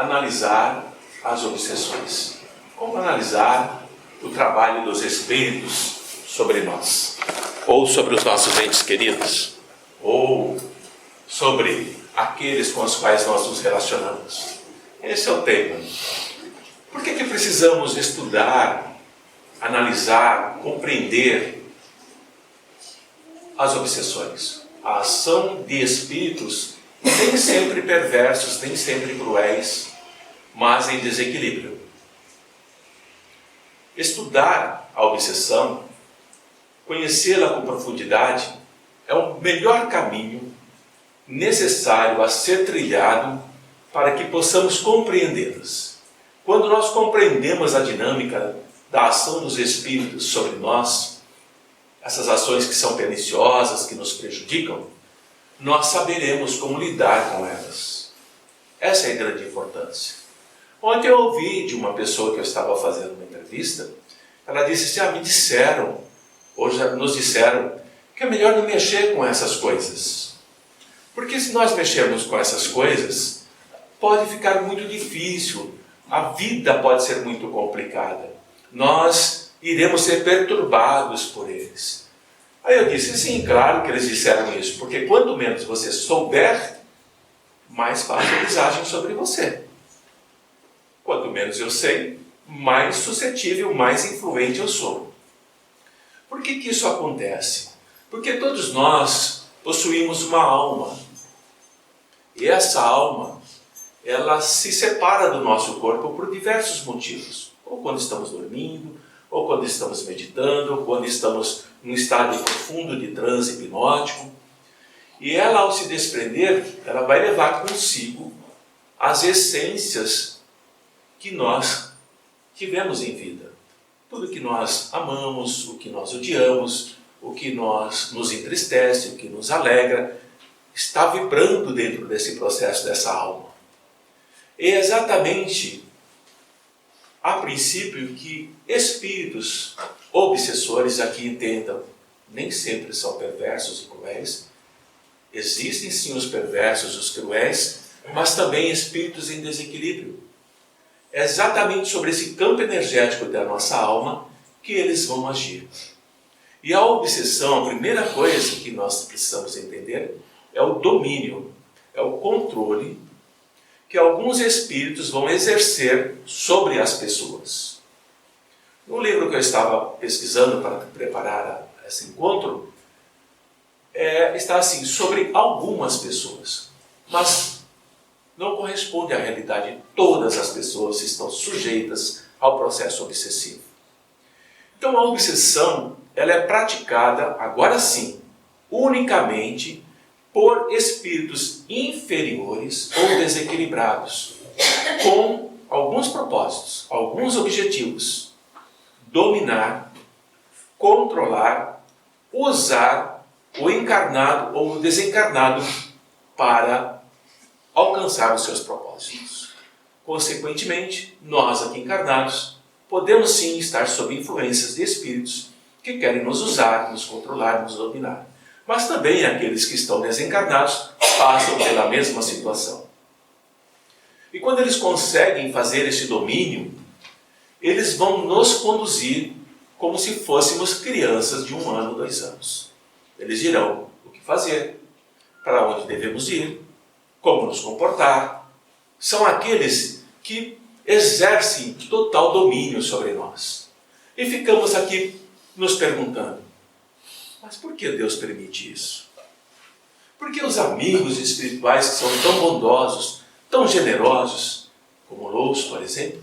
analisar as obsessões. Como analisar o trabalho dos espíritos sobre nós, ou sobre os nossos entes queridos, ou sobre aqueles com os quais nós nos relacionamos. Esse é o tema. Por que precisamos estudar, analisar, compreender as obsessões? A ação de espíritos nem sempre perversos, nem sempre cruéis, mas em desequilíbrio. Estudar a obsessão, conhecê-la com profundidade, é o melhor caminho necessário a ser trilhado para que possamos compreendê-las. Quando nós compreendemos a dinâmica da ação dos espíritos sobre nós, essas ações que são perniciosas, que nos prejudicam, nós saberemos como lidar com elas. Essa é a grande importância. Ontem eu ouvi de uma pessoa que eu estava fazendo uma entrevista, ela disse assim, me disseram, hoje nos disseram, que é melhor não mexer com essas coisas. Porque se nós mexermos com essas coisas, pode ficar muito difícil, a vida pode ser muito complicada. Nós iremos ser perturbados por eles. Aí eu disse, sim, claro que eles disseram isso, porque quanto menos você souber, mais fácil eles agem sobre você. Quanto menos eu sei, mais suscetível, mais influente eu sou. Por que isso acontece? Porque todos nós possuímos uma alma. E essa alma, ela se separa do nosso corpo por diversos motivos. Ou quando estamos dormindo, ou quando estamos meditando, ou quando estamos num estado profundo de transe hipnótico. E ela, ao se desprender, ela vai levar consigo as essências que nós tivemos em vida. Tudo que nós amamos, o que nós odiamos, o que nos entristece, o que nos alegra, está vibrando dentro desse processo dessa alma. É exatamente a princípio que espíritos obsessores, aqui entendam, nem sempre são perversos e cruéis. Existem sim os perversos, os cruéis, mas também espíritos em desequilíbrio. É exatamente sobre esse campo energético da nossa alma que eles vão agir. E a obsessão, a primeira coisa que nós precisamos entender é o domínio, é o controle que alguns espíritos vão exercer sobre as pessoas. No livro que eu estava pesquisando para preparar esse encontro, está assim, sobre algumas pessoas, mas não corresponde à realidade. Todas as pessoas estão sujeitas ao processo obsessivo. Então a obsessão, ela é praticada, agora sim, unicamente por espíritos inferiores ou desequilibrados, com alguns propósitos, alguns objetivos: dominar, controlar, usar o encarnado ou o desencarnado para alcançar os seus propósitos. Consequentemente, nós aqui encarnados podemos sim estar sob influências de espíritos que querem nos usar, nos controlar, nos dominar. Mas também aqueles que estão desencarnados passam pela mesma situação. E quando eles conseguem fazer esse domínio, eles vão nos conduzir como se fôssemos crianças de 1 ano, 2 anos. Eles dirão o que fazer, para onde devemos ir, como nos comportar. São aqueles que exercem total domínio sobre nós. E ficamos aqui nos perguntando, mas por que Deus permite isso? Por que os amigos espirituais que são tão bondosos, tão generosos, como Lous, por exemplo,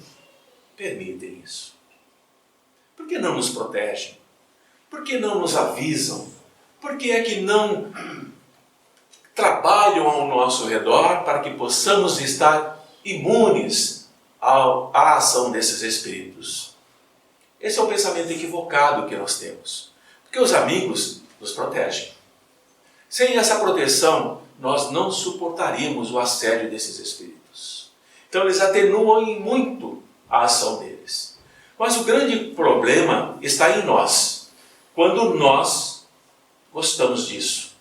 permitem isso? Por que não nos protegem? Por que não nos avisam? Por que é que não trabalham ao nosso redor para que possamos estar imunes à ação desses espíritos? Esse é um pensamento equivocado que nós temos. Porque os amigos nos protegem. Sem essa proteção, nós não suportaríamos o assédio desses espíritos. Então eles atenuam em muito a ação deles. Mas o grande problema está em nós. Quando nós gostamos disso.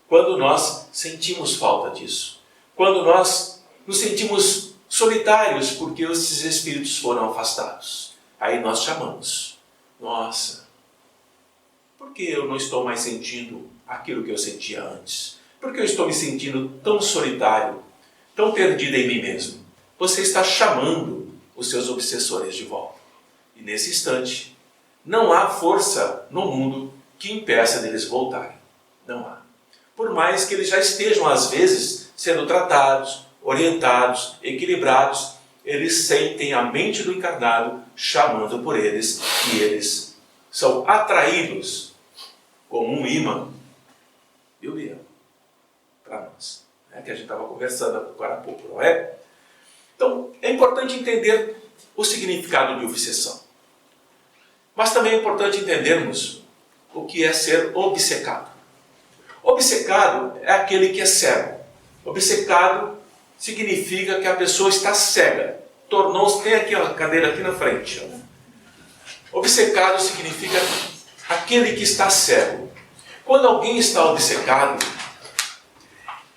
Quando nós sentimos falta disso. Quando nós nos sentimos solitários porque esses espíritos foram afastados. Aí nós chamamos. Nossa, por que eu não estou mais sentindo aquilo que eu sentia antes? Por que eu estou me sentindo tão solitário, tão perdido em mim mesmo? Você está chamando os seus obsessores de volta. E nesse instante, não há força no mundo que impeça deles voltarem. Não há. Por mais que eles já estejam, às vezes, sendo tratados, orientados, equilibrados, eles sentem a mente do encarnado chamando por eles, e eles são atraídos como um imã, viu, Bia? Para nós. É que a gente estava conversando agora há pouco, não é? Então, é importante entender o significado de obsessão. Mas também é importante entendermos o que é ser obcecado. Obcecado é aquele que é cego. Obcecado significa que a pessoa está cega. Tornou-se, tem aqui a cadeira aqui na frente. Obcecado significa aquele que está cego. Quando alguém está obcecado,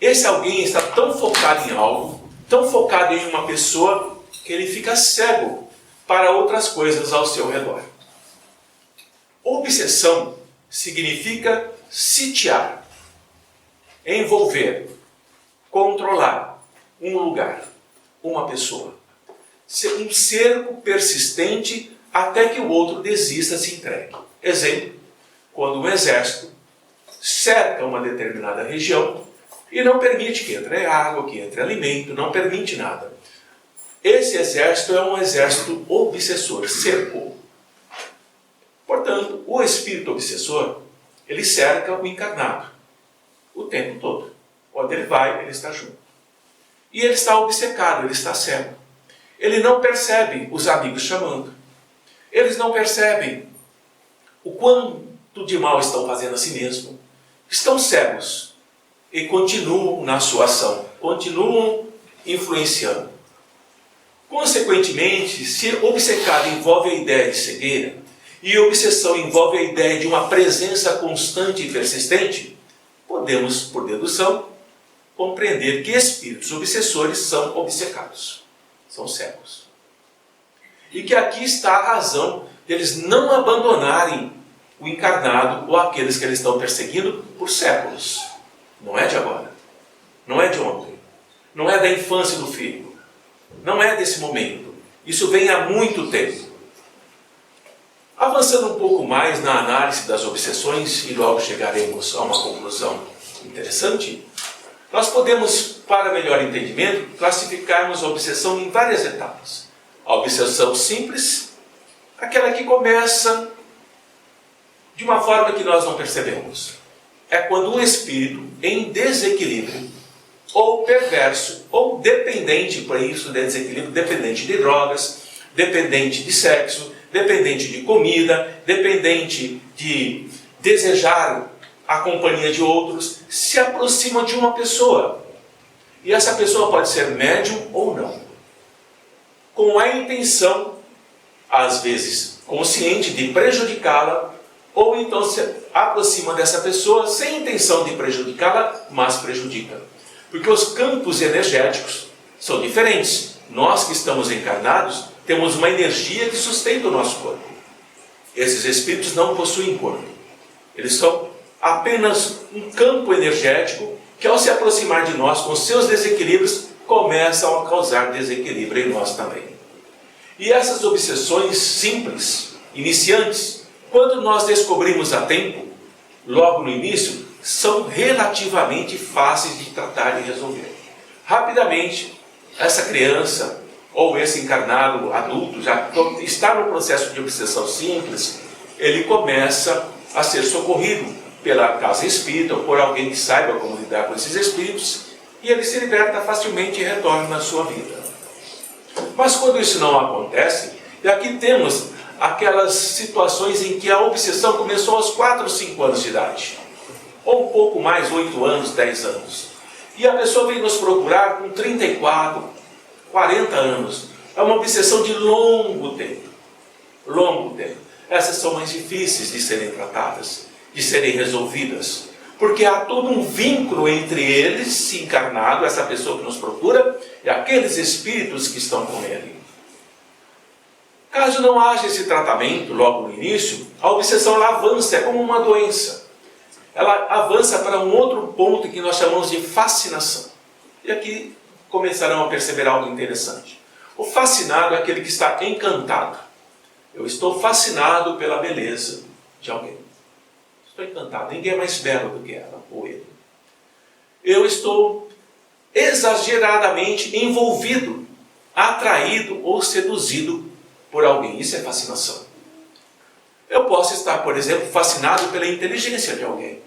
esse alguém está tão focado em algo, tão focado em uma pessoa, que ele fica cego para outras coisas ao seu redor. Obsessão significa sitiar, envolver, controlar um lugar, uma pessoa. Um cerco persistente até que o outro desista, se entregue. Exemplo, quando um exército cerca uma determinada região e não permite que entre água, que entre alimento, não permite nada. Esse exército é um exército obsessor, cercou. Portanto, o espírito obsessor, ele cerca o encarnado o tempo todo. Onde ele vai, ele está junto. E ele está obcecado, ele está cego. Ele não percebe os amigos chamando. Eles não percebem o quanto de mal estão fazendo a si mesmo. Estão cegos e continuam na sua ação, continuam influenciando. Consequentemente, se obcecado envolve a ideia de cegueira e obsessão envolve a ideia de uma presença constante e persistente, podemos, por dedução, compreender que espíritos obsessores são obcecados, são cegos. E que aqui está a razão deles não abandonarem o encarnado ou aqueles que eles estão perseguindo por séculos. Não é de agora, não é de ontem, não é da infância do filho, não é desse momento. Isso vem há muito tempo. Avançando um pouco mais na análise das obsessões, e logo chegaremos a uma conclusão interessante, nós podemos, para melhor entendimento, classificarmos a obsessão em várias etapas. A obsessão simples, aquela que começa de uma forma que nós não percebemos. É quando um espírito em desequilíbrio, ou perverso, ou dependente, por isso de desequilíbrio, dependente de drogas, dependente de sexo, dependente de comida, dependente de desejar a companhia de outros, se aproxima de uma pessoa. E essa pessoa pode ser médium ou não. Com a intenção, às vezes consciente, de prejudicá-la, ou então se aproxima dessa pessoa sem intenção de prejudicá-la, mas prejudica. Porque os campos energéticos são diferentes. Nós que estamos encarnados, temos uma energia que sustenta o nosso corpo. Esses espíritos não possuem corpo. Eles são apenas um campo energético que, ao se aproximar de nós com seus desequilíbrios, começam a causar desequilíbrio em nós também. E essas obsessões simples, iniciantes, quando nós descobrimos a tempo, logo no início, são relativamente fáceis de tratar e resolver. Rapidamente, essa criança ou esse encarnado adulto já está no processo de obsessão simples, ele começa a ser socorrido pela casa espírita ou por alguém que saiba como lidar com esses espíritos, e ele se liberta facilmente e retorna à sua vida. Mas quando isso não acontece, e aqui temos aquelas situações em que a obsessão começou aos 4 ou 5 anos de idade, ou um pouco mais, 8 anos, 10 anos. E a pessoa vem nos procurar com 34, 40 anos. É uma obsessão de longo tempo. Longo tempo. Essas são mais difíceis de serem tratadas, de serem resolvidas. porque há todo um vínculo entre eles, encarnado, essa pessoa que nos procura, e aqueles espíritos que estão com ele. Caso não haja esse tratamento logo no início, a obsessão ela avança, é como uma doença. Ela avança para um outro ponto que nós chamamos de fascinação. E aqui começarão a perceber algo interessante. O fascinado é aquele que está encantado. Eu estou fascinado pela beleza de alguém. Estou encantado. Ninguém é mais belo do que ela ou ele. Eu estou exageradamente envolvido, atraído ou seduzido por alguém. Isso é fascinação. Eu posso estar, por exemplo, fascinado pela inteligência de alguém.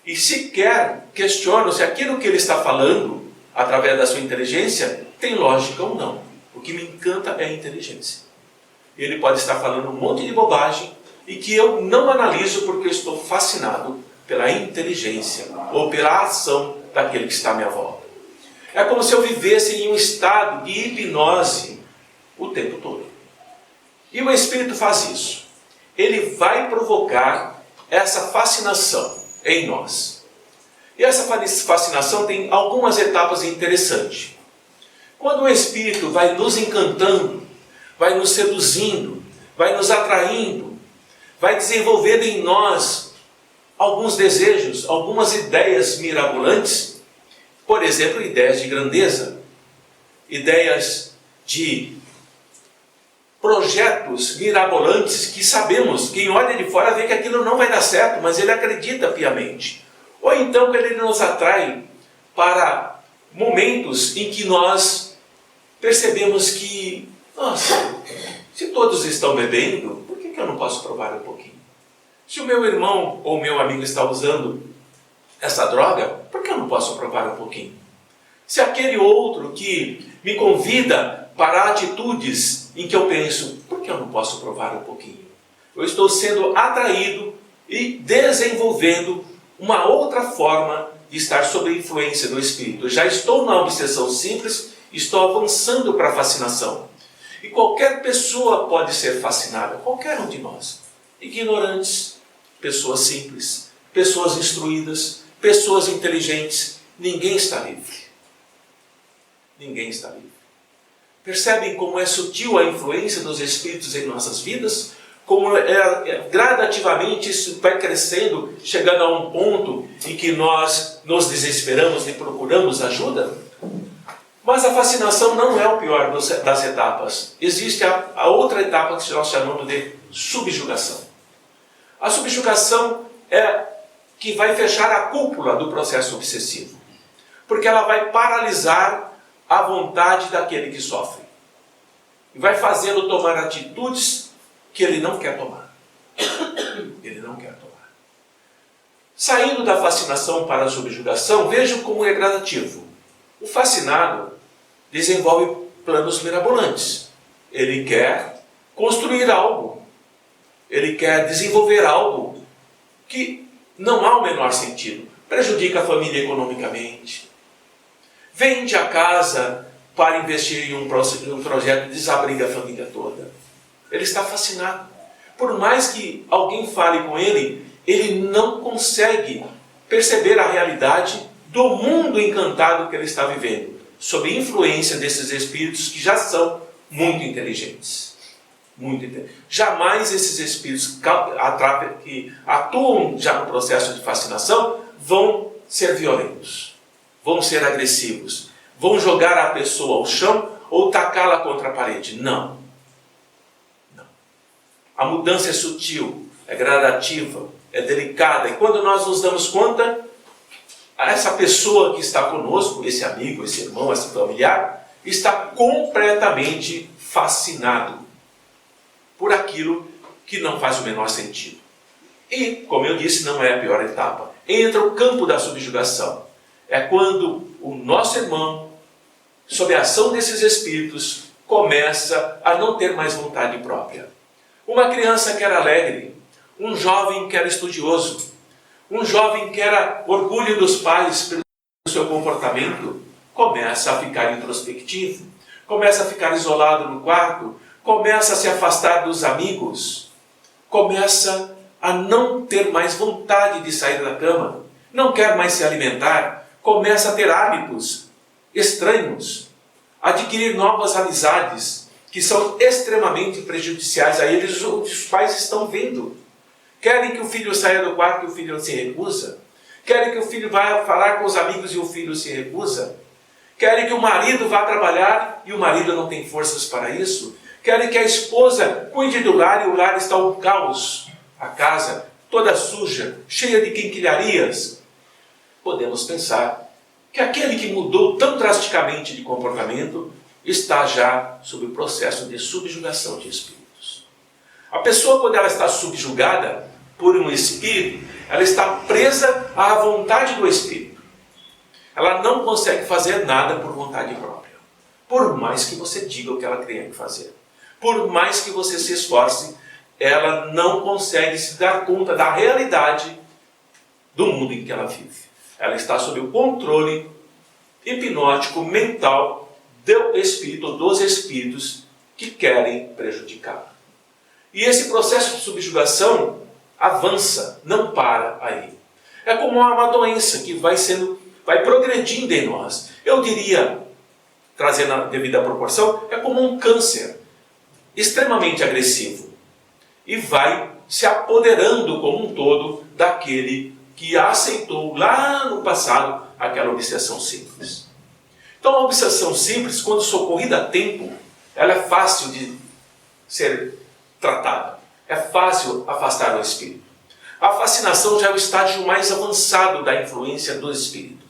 E sequer questiono se aquilo que ele está falando, através da sua inteligência, tem lógica ou não. O que me encanta é a inteligência. Ele pode estar falando um monte de bobagem e que eu não analiso porque eu estou fascinado pela inteligência ou pela ação daquele que está à minha volta. É como se eu vivesse em um estado de hipnose o tempo todo. E o Espírito faz isso. Ele vai provocar essa fascinação em nós. E essa fascinação tem algumas etapas interessantes. Quando o Espírito vai nos encantando, vai nos seduzindo, vai nos atraindo, vai desenvolvendo em nós alguns desejos, algumas ideias mirabolantes, por exemplo, ideias de grandeza, ideias de projetos mirabolantes que sabemos, quem olha de fora vê que aquilo não vai dar certo, mas ele acredita piamente. Ou então que ele nos atrai para momentos em que nós percebemos que, nossa, se todos estão bebendo, por que eu não posso provar um pouquinho? Se o meu irmão ou meu amigo está usando essa droga, por que eu não posso provar um pouquinho? Se aquele outro que me convida para atitudes em que eu penso, por que eu não posso provar um pouquinho? Eu estou sendo atraído e desenvolvendo uma outra forma de estar sob a influência do Espírito. Eu já estou na obsessão simples, estou avançando para a fascinação. E qualquer pessoa pode ser fascinada, qualquer um de nós. Ignorantes, pessoas simples, pessoas instruídas, pessoas inteligentes. Ninguém está livre. Ninguém está livre. Percebem como é sutil a influência dos Espíritos em nossas vidas? Como gradativamente isso vai crescendo, chegando a um ponto em que nós nos desesperamos e procuramos ajuda? Mas a fascinação não é o pior das etapas. Existe a outra etapa que nós chamamos de subjugação. A subjugação é que vai fechar a cúpula do processo obsessivo. Porque ela vai paralisar a vontade daquele que sofre. E vai fazê-lo tomar atitudes que ele não quer tomar. Ele não quer tomar. Saindo da fascinação para a subjugação, vejam como é gradativo. O fascinado desenvolve planos mirabolantes. Ele quer construir algo. Ele quer desenvolver algo que não há o menor sentido. Prejudica a família economicamente. Vende a casa para investir em um projeto que desabriga a família toda. Ele está fascinado. Por mais que alguém fale com ele, ele não consegue perceber a realidade do mundo encantado que ele está vivendo, sob influência desses espíritos que já são muito inteligentes. Muito inteligentes. Jamais esses espíritos que atuam já no processo de fascinação vão ser violentos, vão ser agressivos, vão jogar a pessoa ao chão ou tacá-la contra a parede. Não. Não. A mudança é sutil, é gradativa, é delicada. E quando nós nos damos conta, essa pessoa que está conosco, esse amigo, esse irmão, esse familiar, está completamente fascinado por aquilo que não faz o menor sentido. E, como eu disse, não é a pior etapa. Entra o campo da subjugação. É quando o nosso irmão, sob a ação desses espíritos, começa a não ter mais vontade própria. Uma criança que era alegre, um jovem que era estudioso, um jovem que era orgulho dos pais pelo seu comportamento, começa a ficar introspectivo, começa a ficar isolado no quarto, começa a se afastar dos amigos, começa a não ter mais vontade de sair da cama, não quer mais se alimentar, começa a ter hábitos estranhos, adquirir novas amizades que são extremamente prejudiciais a eles. Os pais estão vendo. Querem que o filho saia do quarto e o filho se recusa. Querem que o filho vá falar com os amigos e o filho se recusa. Querem que o marido vá trabalhar e o marido não tem forças para isso. Querem que a esposa cuide do lar e o lar está um caos. A casa toda suja, cheia de quinquilharias. Podemos pensar que aquele que mudou tão drasticamente de comportamento está já sob o processo de subjugação de espíritos. A pessoa, quando ela está subjugada por um espírito, ela está presa à vontade do espírito. Ela não consegue fazer nada por vontade própria. Por mais que você diga o que ela tenha que fazer. Por mais que você se esforce, ela não consegue se dar conta da realidade do mundo em que ela vive. Ela está sob o controle hipnótico mental do espírito, dos espíritos que querem prejudicá-la. E esse processo de subjugação avança, não para aí. É como uma doença que vai progredindo em nós. Eu diria, trazendo a devida proporção, é como um câncer extremamente agressivo. E vai se apoderando como um todo daquele que aceitou lá no passado aquela obsessão simples. Então a obsessão simples, quando socorrida a tempo, ela é fácil de ser tratada. É fácil afastar o espírito. A fascinação já é o estágio mais avançado da influência do espírito.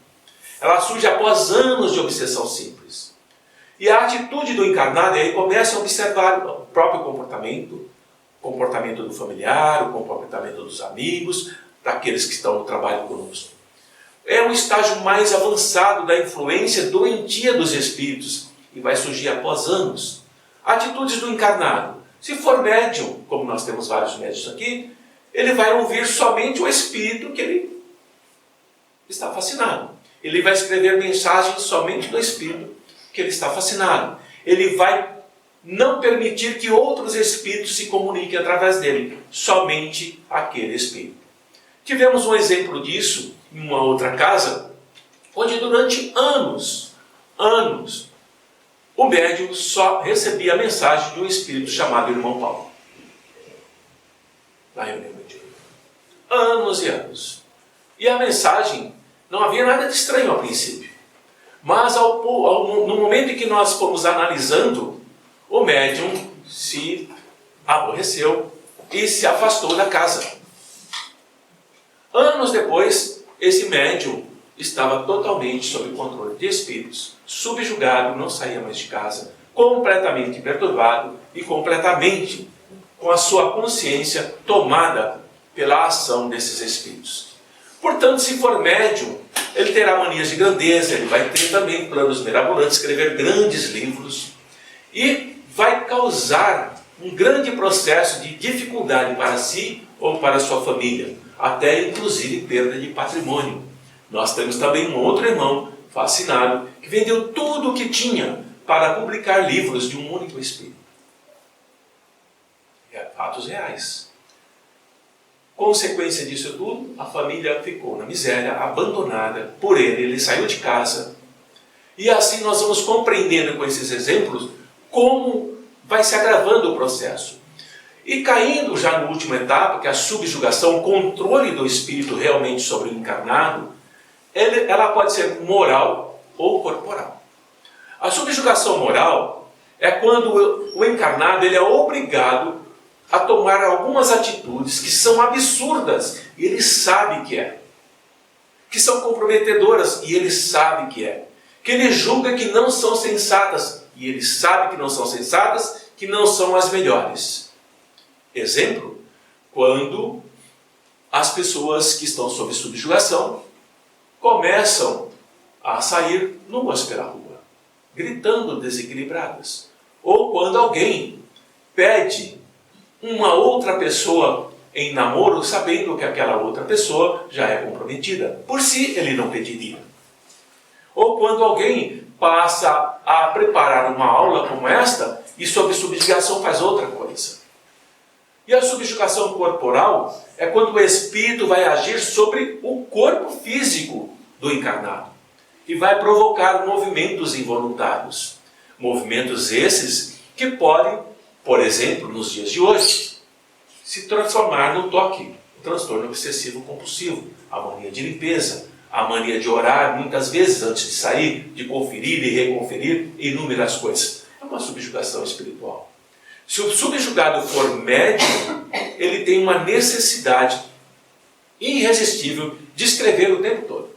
Ela surge após anos de obsessão simples. E a atitude do encarnado, aí começa a observar o próprio comportamento, o comportamento do familiar, o comportamento dos amigos, daqueles que estão no trabalho conosco. É um estágio mais avançado da influência doentia dos espíritos e vai surgir após anos. Atitudes do encarnado. Se for médium, como nós temos vários médiuns aqui, ele vai ouvir somente o espírito que ele está fascinado. Ele vai escrever mensagens somente do espírito que ele está fascinado. Ele vai não permitir que outros espíritos se comuniquem através dele, somente aquele espírito. Tivemos um exemplo disso em uma outra casa, onde durante anos, o médium só recebia a mensagem de um espírito chamado Irmão Paulo. Lá em União. Anos e anos. E a mensagem, não havia nada de estranho ao princípio. Mas no momento em que nós fomos analisando, o médium se aborreceu e se afastou da casa. Anos depois, esse médium estava totalmente sob o controle de espíritos, subjugado, não saía mais de casa, completamente perturbado e completamente com a sua consciência tomada pela ação desses espíritos. Portanto, se for médium, ele terá manias de grandeza, ele vai ter também planos mirabolantes, escrever grandes livros e vai causar um grande processo de dificuldade para si ou para sua família, até inclusive perda de patrimônio. Nós temos também um outro irmão fascinado que vendeu tudo o que tinha para publicar livros de um único espírito. Fatos reais. Consequência disso tudo, a família ficou na miséria, abandonada por ele. Ele saiu de casa. E assim nós vamos compreendendo com esses exemplos como vai se agravando o processo. E caindo já na última etapa, que é a subjugação, o controle do espírito realmente sobre o encarnado, ela pode ser moral ou corporal. A subjugação moral é quando o encarnado ele é obrigado a tomar algumas atitudes que são absurdas, e ele sabe que é. Que são comprometedoras, e ele sabe que é. Que ele julga que não são sensatas, e ele sabe que não são sensatas, que não são as melhores. Exemplo, quando as pessoas que estão sob subjugação começam a sair nuas pela rua, gritando desequilibradas. Ou quando alguém pede uma outra pessoa em namoro, sabendo que aquela outra pessoa já é comprometida. Por si, ele não pediria. Ou quando alguém passa a preparar uma aula como esta e sob subjugação faz outra coisa. E a subjugação corporal é quando o espírito vai agir sobre o corpo físico do encarnado e vai provocar movimentos involuntários. Movimentos esses que podem, por exemplo, nos dias de hoje, se transformar no TOC, o transtorno obsessivo compulsivo, a mania de limpeza, a mania de orar muitas vezes antes de sair, de conferir e reconferir inúmeras coisas. É uma subjugação espiritual. Se o subjugado for médium, ele tem uma necessidade irresistível de escrever o tempo todo.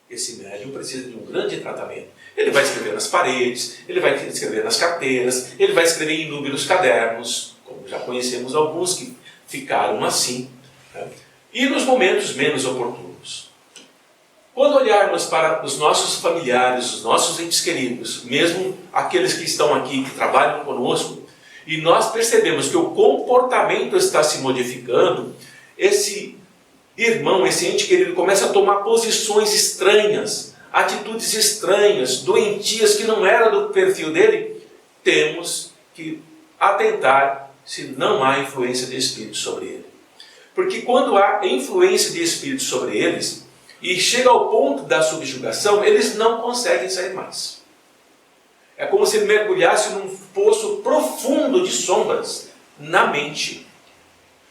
Esse médium precisa de um grande tratamento. Ele vai escrever nas paredes, ele vai escrever nas carteiras, ele vai escrever em inúmeros cadernos, como já conhecemos alguns que ficaram assim, né? E nos momentos menos oportunos. Quando olharmos para os nossos familiares, os nossos entes queridos, mesmo aqueles que estão aqui, que trabalham conosco, e nós percebemos que o comportamento está se modificando, esse irmão, esse ente querido começa a tomar posições estranhas, atitudes estranhas, doentias que não era do perfil dele, temos que atentar se não há influência de espírito sobre ele. Porque quando há influência de espírito sobre eles, e chega ao ponto da subjugação, eles não conseguem sair mais. É como se ele mergulhasse num poço profundo de sombras na mente.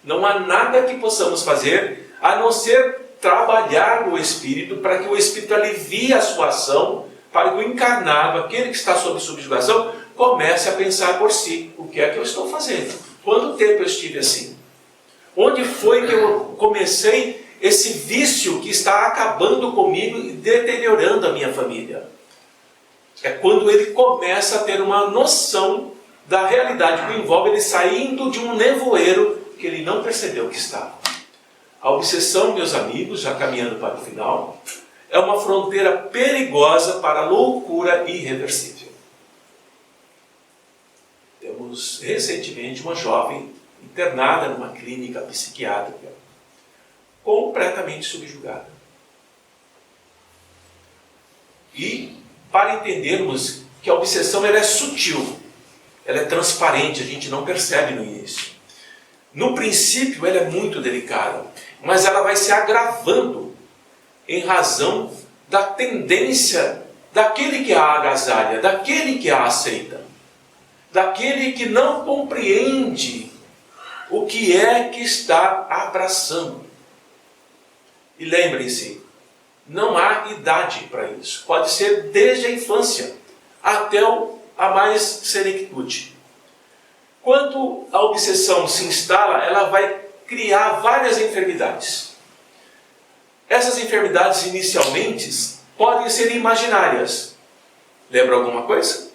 Não há nada que possamos fazer a não ser trabalhar o espírito para que o espírito alivie a sua ação, para que o encarnado, aquele que está sob subjugação, comece a pensar por si: o que é que eu estou fazendo? Quanto tempo eu estive assim? Onde foi que eu comecei esse vício que está acabando comigo e deteriorando a minha família? É quando ele começa a ter uma noção da realidade que o envolve, ele saindo de um nevoeiro que ele não percebeu que estava. A obsessão, meus amigos, já caminhando para o final, é uma fronteira perigosa para a loucura irreversível. Temos recentemente uma jovem internada numa clínica psiquiátrica, completamente subjugada. E para entendermos que a obsessão ela é sutil, ela é transparente, a gente não percebe no início. No princípio ela é muito delicada, mas ela vai se agravando em razão da tendência daquele que a agasalha, daquele que a aceita, daquele que não compreende o que é que está abraçando. E lembrem-se, não há idade para isso. Pode ser desde a infância até a mais senectude. Quando a obsessão se instala, ela vai criar várias enfermidades. Essas enfermidades, inicialmente, podem ser imaginárias. Lembra alguma coisa?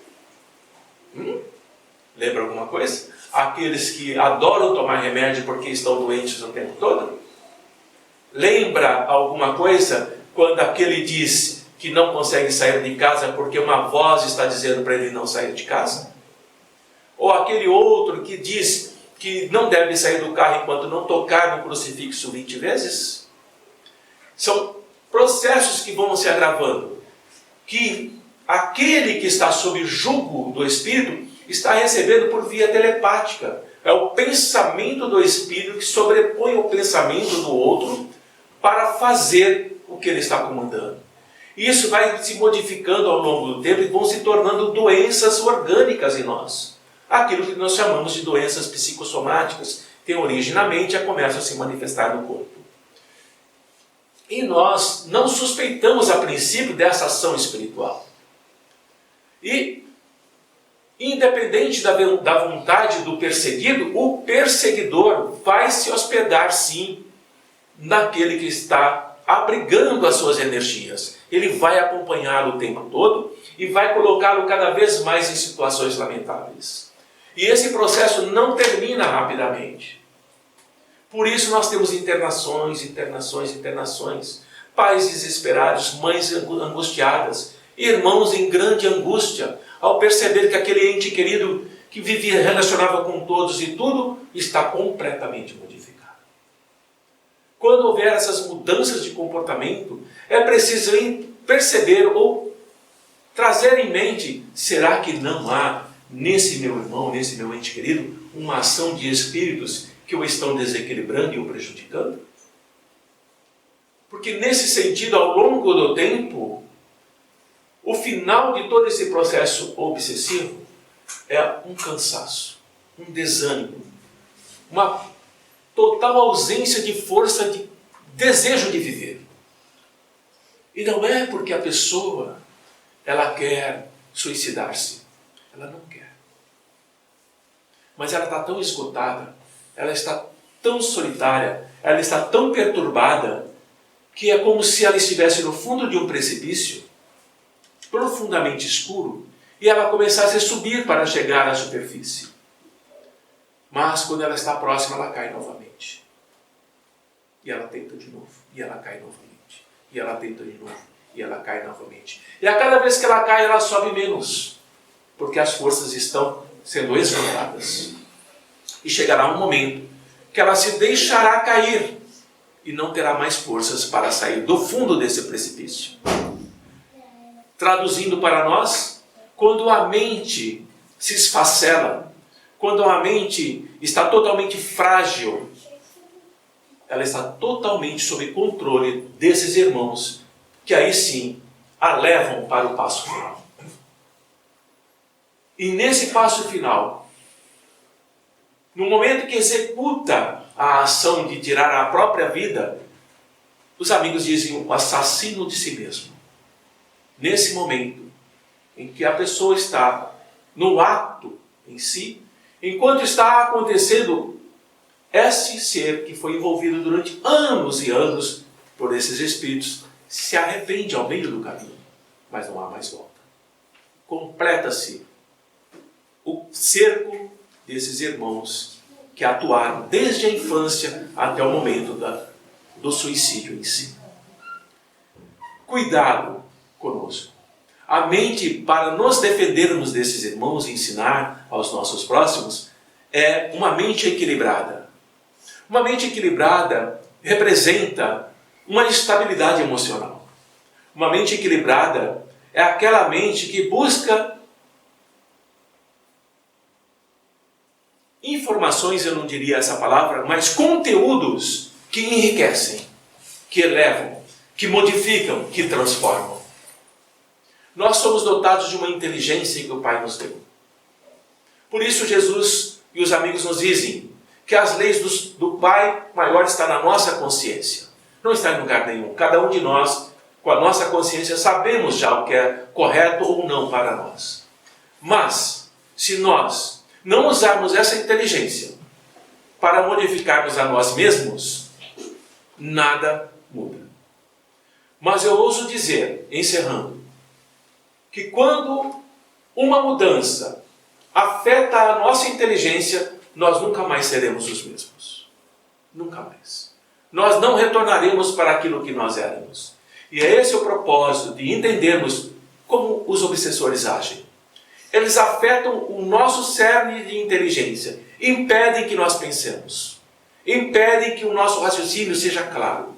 Lembra alguma coisa? Aqueles que adoram tomar remédio porque estão doentes o tempo todo? Lembra alguma coisa quando aquele diz que não consegue sair de casa porque uma voz está dizendo para ele não sair de casa? Ou aquele outro que diz que não deve sair do carro enquanto não tocar no crucifixo 20 vezes? São processos que vão se agravando, que aquele que está sob jugo do Espírito está recebendo por via telepática. É o pensamento do Espírito que sobrepõe o pensamento do outro para fazer o que ele está comandando. Isso vai se modificando ao longo do tempo e vão se tornando doenças orgânicas em nós. Aquilo que nós chamamos de doenças psicossomáticas, tem origem na mente e começam a se manifestar no corpo. E nós não suspeitamos a princípio dessa ação espiritual. E, independente da vontade do perseguido, o perseguidor vai se hospedar sim naquele que está abrigando as suas energias. Ele vai acompanhá-lo o tempo todo e vai colocá-lo cada vez mais em situações lamentáveis. E esse processo não termina rapidamente. Por isso nós temos internações, pais desesperados, mães angustiadas, irmãos em grande angústia, ao perceber que aquele ente querido que vivia, relacionava com todos e tudo, está completamente modificado. Quando houver essas mudanças de comportamento, é preciso perceber ou trazer em mente: será que não há nesse meu irmão, nesse meu ente querido, uma ação de espíritos que o estão desequilibrando e o prejudicando? Porque nesse sentido, ao longo do tempo, o final de todo esse processo obsessivo é um cansaço, um desânimo, uma total ausência de força, de desejo de viver. E não é porque a pessoa ela quer suicidar-se, ela não quer. Mas ela está tão esgotada, ela está tão solitária, ela está tão perturbada, que é como se ela estivesse no fundo de um precipício, profundamente escuro, e ela começasse a subir para chegar à superfície. Mas quando ela está próxima, ela cai novamente. E ela tenta de novo, e ela cai novamente. E ela tenta de novo, e ela cai novamente. E a cada vez que ela cai, ela sobe menos, porque as forças estão sendo esgotadas. E chegará um momento que ela se deixará cair e não terá mais forças para sair do fundo desse precipício. Traduzindo para nós, quando a mente se esfacela, quando a mente está totalmente frágil, ela está totalmente sob controle desses irmãos, que aí sim a levam para o passo final. E nesse passo final, no momento que executa a ação de tirar a própria vida, os amigos dizem o assassino de si mesmo. Nesse momento em que a pessoa está no ato em si, enquanto está acontecendo, esse ser que foi envolvido durante anos e anos por esses espíritos se arrepende ao meio do caminho, mas não há mais volta. Completa-se o cerco desses irmãos que atuaram desde a infância até o momento do suicídio em si. Cuidado conosco. A mente, para nos defendermos desses irmãos e ensinar aos nossos próximos, é uma mente equilibrada. Uma mente equilibrada representa uma estabilidade emocional. Uma mente equilibrada é aquela mente que busca informações, eu não diria essa palavra, mas conteúdos que enriquecem, que elevam, que modificam, que transformam. Nós somos dotados de uma inteligência que o Pai nos deu. Por isso Jesus e os amigos nos dizem que as leis do Pai maior estão na nossa consciência. Não está em lugar nenhum. Cada um de nós, com a nossa consciência, sabemos já o que é correto ou não para nós. Mas, se nós não usarmos essa inteligência para modificarmos a nós mesmos, nada muda. Mas eu ouso dizer, encerrando, que quando uma mudança afeta a nossa inteligência, nós nunca mais seremos os mesmos. Nunca mais. Nós não retornaremos para aquilo que nós éramos. E é esse o propósito de entendermos como os obsessores agem. Eles afetam o nosso cerne de inteligência, impedem que nós pensemos, impedem que o nosso raciocínio seja claro,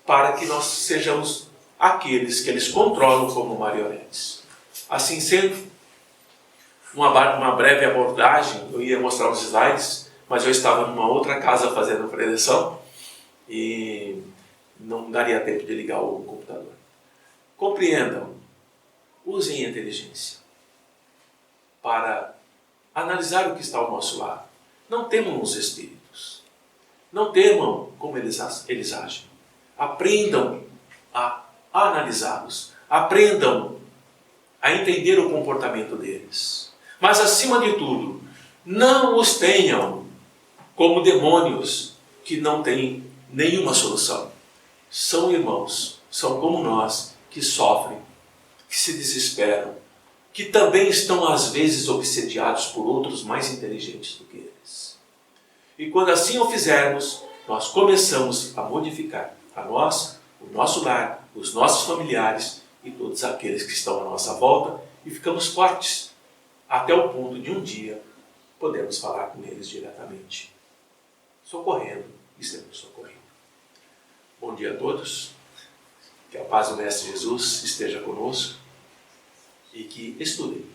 para que nós sejamos aqueles que eles controlam como marionetes. Assim sendo, uma breve abordagem, eu ia mostrar os slides, mas eu estava numa outra casa fazendo preleção e não daria tempo de ligar o computador. Compreendam, usem a inteligência para analisar o que está ao nosso lado. Não temam os espíritos, não temam como eles agem. Aprendam a analisá-los, aprendam a entender o comportamento deles. Mas, acima de tudo, não os tenham como demônios que não têm nenhuma solução. São irmãos, são como nós, que sofrem, que se desesperam, que também estão às vezes obsediados por outros mais inteligentes do que eles. E quando assim o fizermos, nós começamos a modificar a nós, o nosso lar, os nossos familiares e todos aqueles que estão à nossa volta, e ficamos fortes, até o ponto de um dia podermos falar com eles diretamente, socorrendo e sendo socorrido. Bom dia a todos, que a paz do Mestre Jesus esteja conosco e que estudem.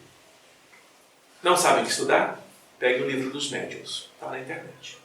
Não sabem o que estudar? pegue o livro dos médiuns, está na internet.